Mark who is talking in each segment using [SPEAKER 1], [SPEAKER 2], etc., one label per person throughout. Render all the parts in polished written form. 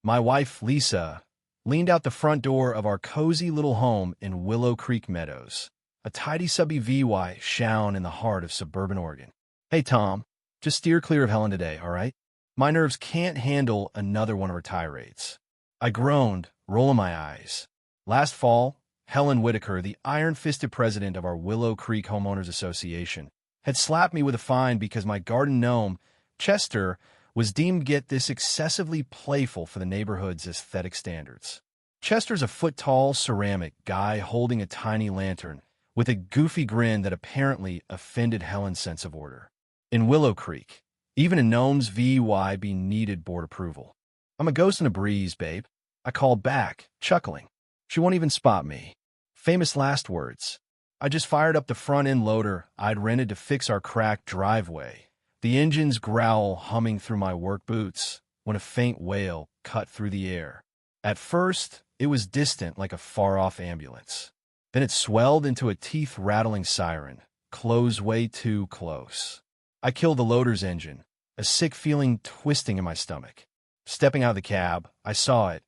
[SPEAKER 1] My wife, Lisa, leaned out the front door of our cozy little home in Willow Creek Meadows, a tidy subby VY shone in the heart of suburban Oregon. "Hey, Tom, just steer clear of Helen today, all right? My nerves can't handle another one of her tirades." I groaned, rolling my eyes. Last fall, Helen Whitaker, the iron-fisted president of our Willow Creek Homeowners Association, had slapped me with a fine because my garden gnome, Chester, was deemed get this excessively playful for the neighborhood's aesthetic standards. Chester's a foot-tall ceramic guy holding a tiny lantern with a goofy grin that apparently offended Helen's sense of order. In Willow Creek, even a gnome's VYB needed board approval. "I'm a ghost in a breeze, babe," I called back, chuckling. She won't even spot me. Famous last words. I just fired up the front-end loader I'd rented to fix our cracked driveway, the engine's growl humming through my work boots when a faint wail cut through the air. At first, it was distant like a far-off ambulance. Then it swelled into a teeth-rattling siren, close way too close. I killed the loader's engine, a sick feeling twisting in my stomach. Stepping out of the cab, I saw it,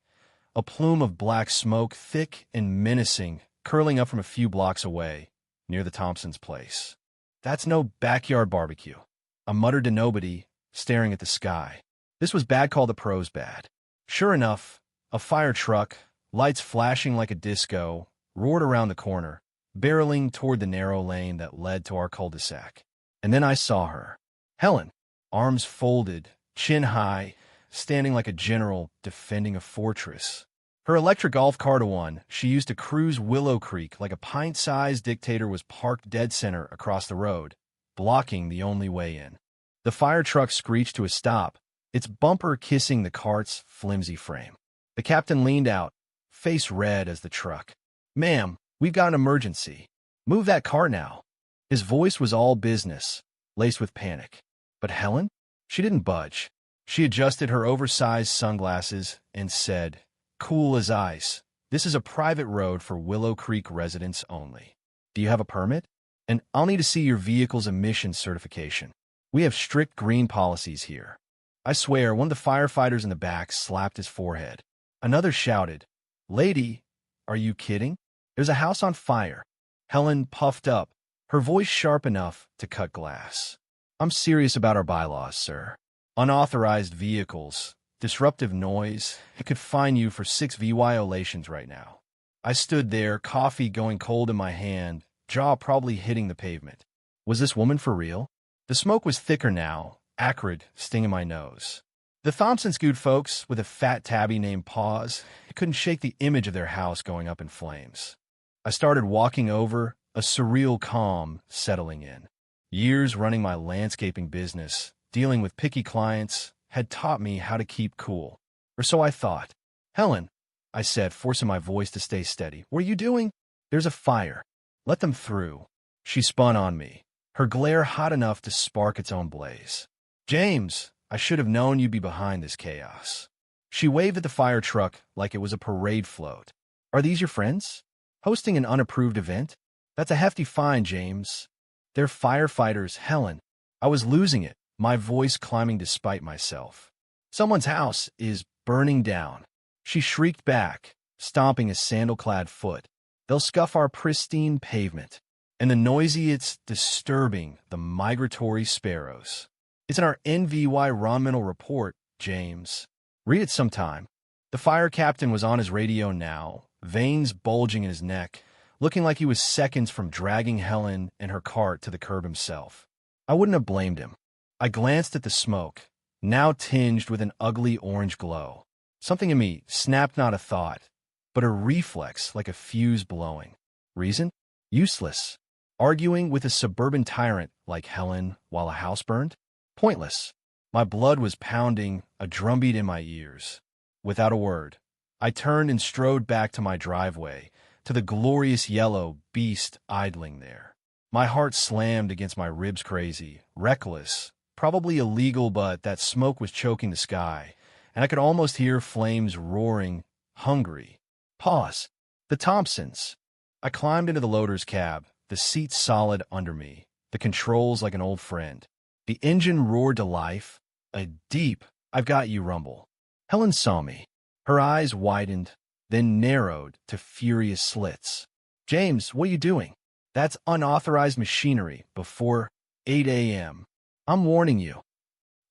[SPEAKER 1] a plume of black smoke, thick and menacing, curling up from a few blocks away, near the Thompsons' place. "That's no backyard barbecue," I muttered to nobody, staring at the sky. This was bad call the pros bad. Sure enough, a fire truck, lights flashing like a disco, roared around the corner, barreling toward the narrow lane that led to our cul-de-sac. And then I saw her. Helen, arms folded, chin high, standing like a general defending a fortress. Her electric golf cart one she used to cruise Willow Creek like a pint-sized dictator was parked dead center across the road, blocking the only way in. The fire truck screeched to a stop, its bumper kissing the cart's flimsy frame. The captain leaned out, face red as the truck. "Ma'am, we've got an emergency. Move that car now." His voice was all business, laced with panic. But Helen? She didn't budge. She adjusted her oversized sunglasses and said, cool as ice, "This is a private road for Willow Creek residents only. Do you have a permit? And I'll need to see your vehicle's emissions certification. We have strict green policies here." I swear, one of the firefighters in the back slapped his forehead. Another shouted, "Lady, are you kidding? There's a house on fire." Helen puffed up, her voice sharp enough to cut glass. "I'm serious about our bylaws, sir. Unauthorized vehicles, disruptive noise, it could fine you for 6 violations right now." I stood there, coffee going cold in my hand, jaw probably hitting the pavement. Was this woman for real? The smoke was thicker now, acrid, stinging my nose. The Thompsons' good folks, with a fat tabby named Paws, couldn't shake the image of their house going up in flames. I started walking over, a surreal calm settling in. Years running my landscaping business, dealing with picky clients, had taught me how to keep cool. Or so I thought. "Helen," I said, forcing my voice to stay steady, "what are you doing?" "There's a fire. Let them through." She spun on me, her glare hot enough to spark its own blaze. "James, I should have known you'd be behind this chaos." She waved at the fire truck like it was a parade float. "Are these your friends? Hosting an unapproved event? That's a hefty fine, James." "They're firefighters, Helen." I was losing it, my voice climbing despite myself. "Someone's house is burning down." She shrieked back, stomping a sandal-clad foot. "They'll scuff our pristine pavement." And the noisy, it's disturbing, the migratory sparrows. It's in our NVY environmental report, James. Read it sometime. The fire captain was on his radio now, veins bulging in his neck, looking like he was seconds from dragging Helen and her cart to the curb himself. I wouldn't have blamed him. I glanced at the smoke, now tinged with an ugly orange glow. Something in me snapped not a thought, but a reflex like a fuse blowing. Reason? Useless. Arguing with a suburban tyrant like Helen while a house burned? Pointless. My blood was pounding, a drumbeat in my ears. Without a word, I turned and strode back to my driveway, to the glorious yellow beast idling there. My heart slammed against my ribs crazy, reckless, probably illegal, but that smoke was choking the sky, and I could almost hear flames roaring, hungry. Pause. The Thompsons. I climbed into the loader's cab, the seat solid under me, the controls like an old friend. The engine roared to life, a deep, "I've got you" rumble. Helen saw me. Her eyes widened, then narrowed to furious slits. James, what are you doing? That's unauthorized machinery before 8 a.m. I'm warning you.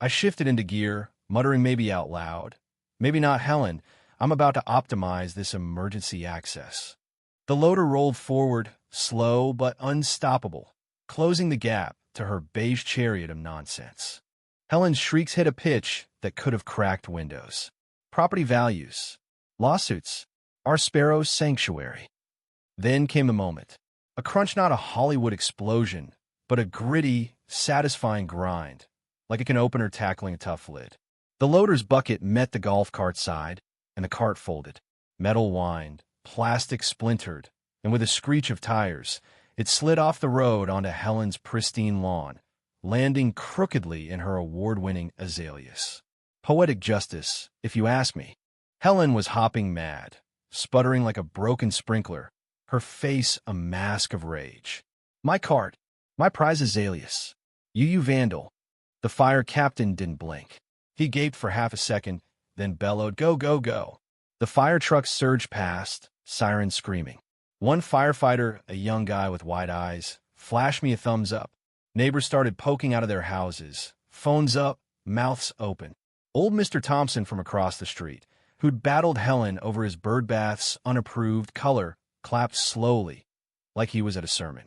[SPEAKER 1] I shifted into gear, muttering maybe out loud. Maybe not, Helen. I'm about to optimize this emergency access. The loader rolled forward, slow but unstoppable, closing the gap to her beige chariot of nonsense. Helen's shrieks hit a pitch that could have cracked windows. Property values. Lawsuits. Our sparrow's sanctuary. Then came the moment. A crunch, not a Hollywood explosion, but a gritty, satisfying grind, like a can opener tackling a tough lid. The loader's bucket met the golf cart side, and the cart folded. Metal whined, plastic splintered, and with a screech of tires, it slid off the road onto Helen's pristine lawn, landing crookedly in her award-winning azaleas. Poetic justice, if you ask me. Helen was hopping mad, sputtering like a broken sprinkler, her face a mask of rage. My cart, my prize azaleas. You vandal. The fire captain didn't blink. He gaped for half a second, then bellowed, go, go, go. The fire truck surged past, sirens screaming. One firefighter, a young guy with wide eyes, flashed me a thumbs up. Neighbors started poking out of their houses, phones up, mouths open. Old Mr. Thompson from across the street, who'd battled Helen over his birdbath's unapproved color, clapped slowly, like he was at a sermon.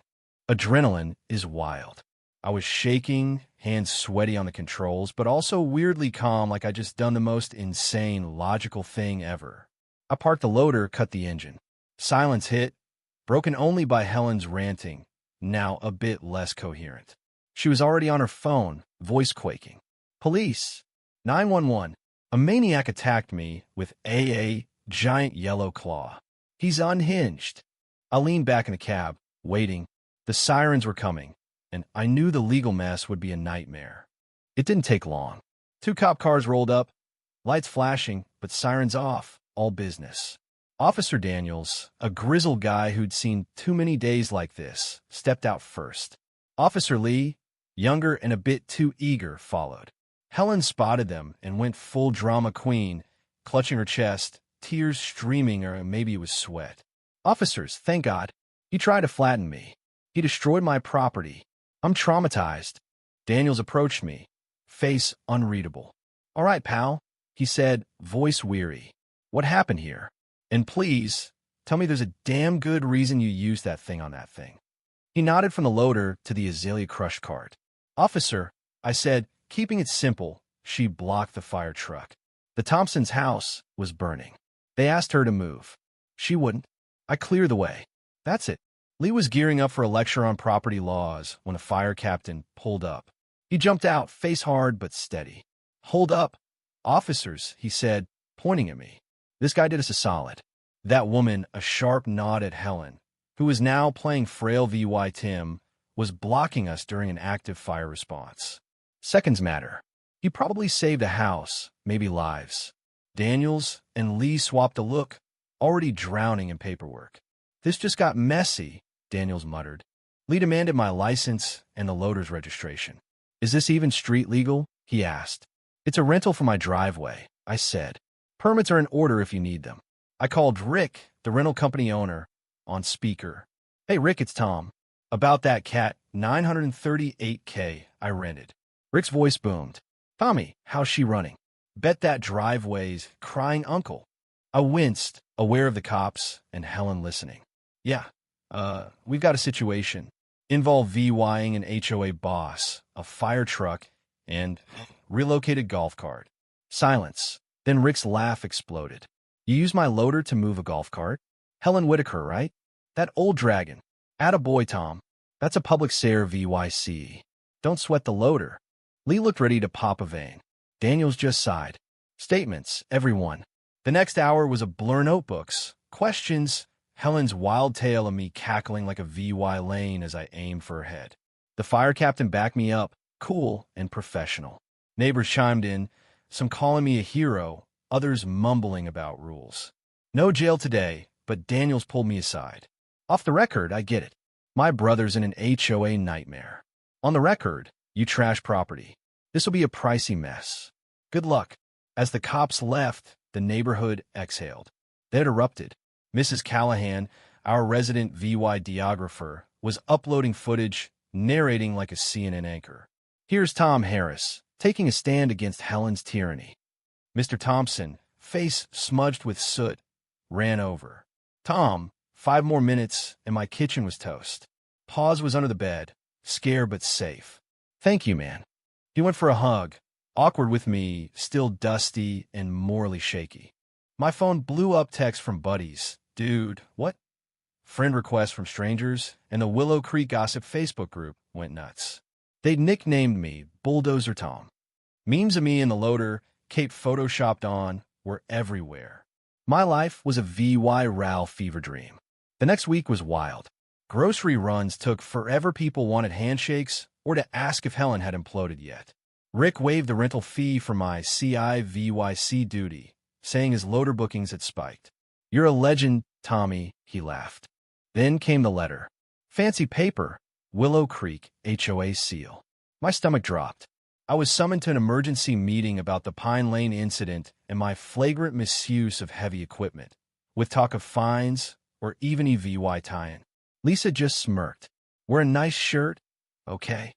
[SPEAKER 1] Adrenaline is wild. I was shaking, hands sweaty on the controls, but also weirdly calm, like I'd just done the most insane, logical thing ever. I parked the loader, cut the engine. Silence hit, broken only by Helen's ranting, now a bit less coherent. She was already on her phone, voice quaking. Police! 911. A maniac attacked me with a giant yellow claw. He's unhinged. I leaned back in the cab, waiting. The sirens were coming, and I knew the legal mess would be a nightmare. It didn't take long. 2 cop cars rolled up, lights flashing, but sirens off, all business. Officer Daniels, a grizzled guy who'd seen too many days like this, stepped out first. Officer Lee, younger and a bit too eager, followed. Helen spotted them and went full drama queen, clutching her chest, tears streaming, or maybe it was sweat. Officers, thank God. He tried to flatten me. He destroyed my property. I'm traumatized. Daniels approached me, face unreadable. All right, pal, he said, voice weary. What happened here? And please, tell me there's a damn good reason you used that thing on that thing. He nodded from the loader to the azalea crush cart. Officer, I said, keeping it simple. She blocked the fire truck. The Thompsons' house was burning. They asked her to move. She wouldn't. I cleared the way. That's it. Lee was gearing up for a lecture on property laws when a fire captain pulled up. He jumped out, face hard but steady. Hold up. Officers, he said, pointing at me. This guy did us a solid. That woman, a sharp nod at Helen, who was now playing frail VY Tim, was blocking us during an active fire response. Seconds matter. He probably saved a house, maybe lives. Daniels and Lee swapped a look, already drowning in paperwork. This just got messy, Daniels muttered. Lee demanded my license and the loader's registration. Is this even street legal? He asked. It's a rental for my driveway, I said. Permits are in order if you need them. I called Rick, the rental company owner, on speaker. Hey, Rick, it's Tom. About that cat, $938K I rented. Rick's voice boomed. Tommy, how's she running? Bet that driveway's crying uncle. I winced, aware of the cops and Helen listening. Yeah, we've got a situation. Involved VYing an HOA boss, a fire truck, and relocated golf cart. Silence. Then Rick's laugh exploded. You used my loader to move a golf cart? Helen Whitaker, right? That old dragon. Attaboy, Tom. That's a public sale VYC. Don't sweat the loader. Lee looked ready to pop a vein. Daniels just sighed. Statements, everyone. The next hour was a blur notebooks, questions, Helen's wild tale of me cackling like a VY lane as I aimed for her head. The fire captain backed me up, cool and professional. Neighbors chimed in, some calling me a hero, others mumbling about rules. No jail today, but Daniels pulled me aside. Off the record, I get it. My brother's in an HOA nightmare. On the record, you trash property. This'll be a pricey mess. Good luck. As the cops left, The neighborhood exhaled. They had erupted. Mrs. Callahan, our resident videographer, was uploading footage, narrating like a CNN anchor. Here's Tom Harris, taking a stand against Helen's tyranny. Mr. Thompson, face smudged with soot, ran over. Tom, 5 more minutes and my kitchen was toast. Paws was under the bed, scared but safe. Thank you, man. He went for a hug, awkward with me, still dusty and morally shaky. My phone blew up text from buddies. Dude, what? Friend requests from strangers, and the Willow Creek Gossip Facebook group went nuts. They'd nicknamed me Bulldozer Tom. Memes of me in the loader, Cape photoshopped on, were everywhere. My life was a VY Ralph fever dream. The next week was wild. Grocery runs took forever. People wanted handshakes or to ask if Helen had imploded yet. Rick waived the rental fee for my CIVYC duty, saying his loader bookings had spiked. You're a legend, Tommy, he laughed. Then came the letter. Fancy paper, Willow Creek, HOA seal. My stomach dropped. I was summoned to an emergency meeting about the Pine Lane incident and my flagrant misuse of heavy equipment, with talk of fines or even a VY tie-in. Lisa just smirked. Wear a nice shirt? Okay.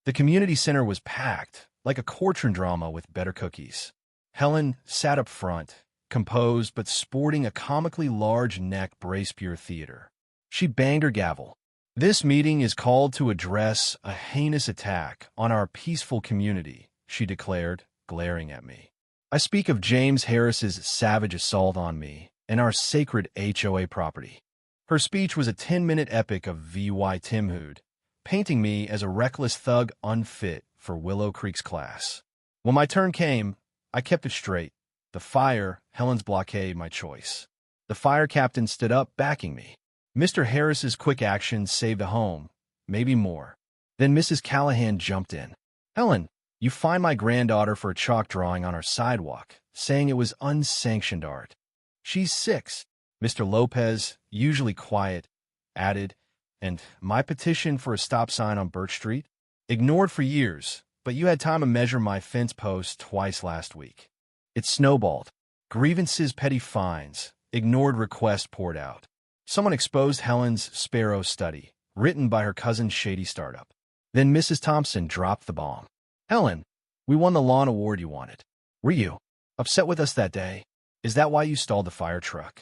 [SPEAKER 1] The community center was packed, like a courtroom drama with better cookies. Helen sat up front, composed but sporting a comically large neck brace. Pure theater. She banged her gavel. This meeting is called to address a heinous attack on our peaceful community, she declared, glaring at me. I speak of James Harris's savage assault on me and our sacred HOA property. Her speech was a 10-minute epic of VY Timhood, painting me as a reckless thug unfit for Willow Creek's class. When my turn came, I kept it straight. The fire, Helen's blockade, my choice. The fire captain stood up, backing me. Mr. Harris's quick actions saved the home, maybe more. Then Mrs. Callahan jumped in. Helen, you fined my granddaughter for a chalk drawing on our sidewalk, saying it was unsanctioned art. She's 6. Mr. Lopez, usually quiet, added, and my petition for a stop sign on Birch Street? Ignored for years, but you had time to measure my fence post twice last week. It snowballed. Grievances, petty fines, ignored requests poured out. Someone exposed Helen's Sparrow study, written by her cousin's shady startup. Then Mrs. Thompson dropped the bomb. Helen, we won the lawn award you wanted. Were you upset with us that day? Is that why you stalled the fire truck?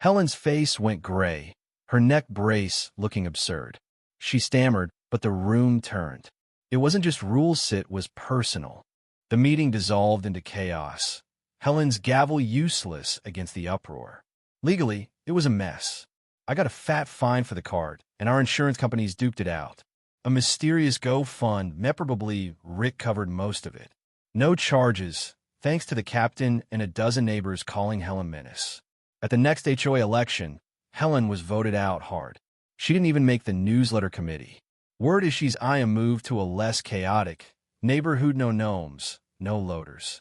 [SPEAKER 1] Helen's face went gray, her neck brace looking absurd. She stammered, but the room turned. It wasn't just rules, it was personal. The meeting dissolved into chaos. Helen's gavel useless against the uproar. Legally, it was a mess. I got a fat fine for the card, and our insurance companies duped it out. A mysterious GoFund, probably Rick covered most of it. No charges, thanks to the captain and a dozen neighbors calling Helen menace. At the next HOA election, Helen was voted out hard. She didn't even make the newsletter committee. Word is she's eyeing a move to a less chaotic neighborhood. No gnomes, no loaders.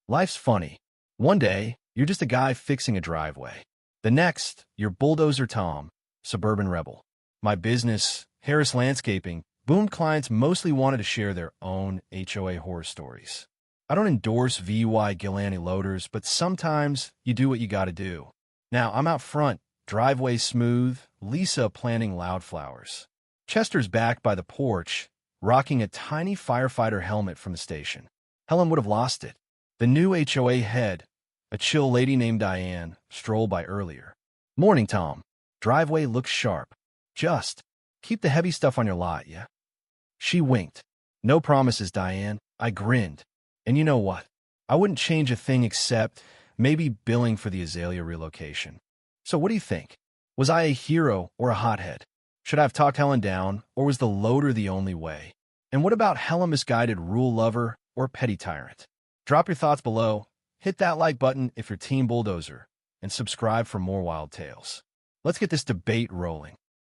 [SPEAKER 1] Life's funny. One day, you're just a guy fixing a driveway. The next, you're Bulldozer Tom, suburban rebel. My business, Harris Landscaping, boomed. Clients mostly wanted to share their own HOA horror stories. I don't endorse VY Gilani loaders, but sometimes you do what you gotta do. Now, I'm out front, driveway smooth, Lisa planting loud flowers. Chester's back by the porch, rocking a tiny firefighter helmet from the station. Helen would have lost it. The new HOA head, a chill lady named Diane, strolled by earlier. Morning, Tom. Driveway looks sharp. Just keep the heavy stuff on your lot, yeah? She winked. No promises, Diane. I grinned. And you know what? I wouldn't change a thing except maybe billing for the Azalea relocation. So what do you think? Was I a hero or a hothead? Should I have talked Helen down, or was the loader the only way? And what about Helen, misguided rule lover or petty tyrant? Drop your thoughts below. Hit that like button if you're Team Bulldozer, and subscribe for more wild tales. Let's get this debate rolling.